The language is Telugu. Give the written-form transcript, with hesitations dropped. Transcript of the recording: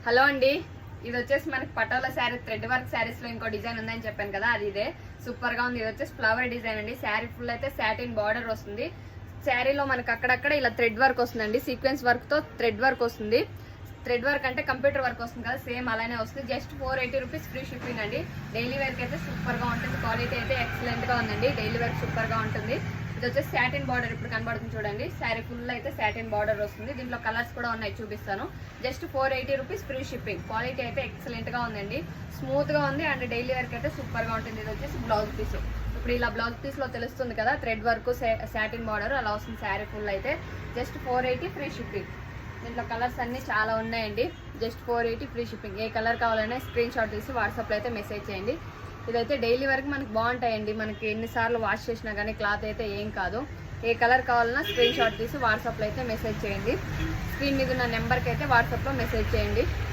హలో అండి, ఇది వచ్చేసి మనకి పటోలా శారీ థ్రెడ్ వర్క్ శారీస్ లో ఇంకో డిజైన్ ఉందని చెప్పాను కదా, అది ఇదే సూపర్ గా ఉంది. ఇది వచ్చేసి ఫ్లవర్ డిజైన్ అండి. శారీ ఫుల్ అయితే సాటిన్ బార్డర్ వస్తుంది. శారీలో మనకి అక్కడక్కడ ఇలా థ్రెడ్ వర్క్ వస్తుందండి, సీక్వెన్స్ వర్క్ తో థ్రెడ్ వర్క్ వస్తుంది. థ్రెడ్ వర్క్ అంటే కంప్యూటర్ వర్క్ వస్తుంది కదా, సేమ్ అలానే వస్తుంది. జస్ట్ 480 రూపీస్ ఫ్రీ షిప్పింగ్ అండి. డైలీ వేర్ కి అయితే సూపర్ గా ఉంటుంది. క్వాలిటీ అయితే ఎక్సలెంట్ గా ఉందండి. డైలీ వేర్ సూపర్ గా ఉంటుంది. ఇది వచ్చేసి సాటిన్ బార్డర్ ఇప్పుడు కనబడుతుంది చూడండి. శారీ ఫుల్ అయితే సాటిన్ బార్డర్ వస్తుంది. దీంట్లో కలర్స్ కూడా ఉన్నాయి, చూపిస్తాను. Just 480 rupees free shipping. Quality అయితే ఎక్సలెంట్ గా ఉందండి, స్మూత్ గా ఉంది అండ్ డైలీ వేర్ కి అయితే సూపర్ గా ఉంటుంది. ఇది వచ్చేసి బ్లౌజ్ పీస్. ఇప్పుడు ఇలా బ్లౌజ్ పీస్ లో తెలుస్తుంది కదా, థ్రెడ్ వర్క్ సాటిన్ బార్డర్ అలా వస్తుంది. శారీ ఫుల్ అయితే జస్ట్ 480 ఫ్రీ షిప్పింగ్. దీంట్లో కలర్స్ అన్ని చాలా ఉన్నాయండి. Just 480 free shipping. ఏ కలర్ కావాలన్నా స్క్రీన్ షాట్ తీసి వాట్సాప్లో అయితే మెసేజ్ చేయండి. ఇదైతే డైలీ వరకు మనకి బాగుంటాయండి. మనకి ఎన్నిసార్లు వాష్ చేసినా కానీ క్లాత్ అయితే ఏం కాదు. ఏ కలర్ కావాలన్నా స్క్రీన్ షాట్ తీసి వాట్సాప్లో అయితే మెసేజ్ చేయండి. స్క్రీన్ మీద ఉన్న నెంబర్కి అయితే వాట్సాప్లో మెసేజ్ చేయండి.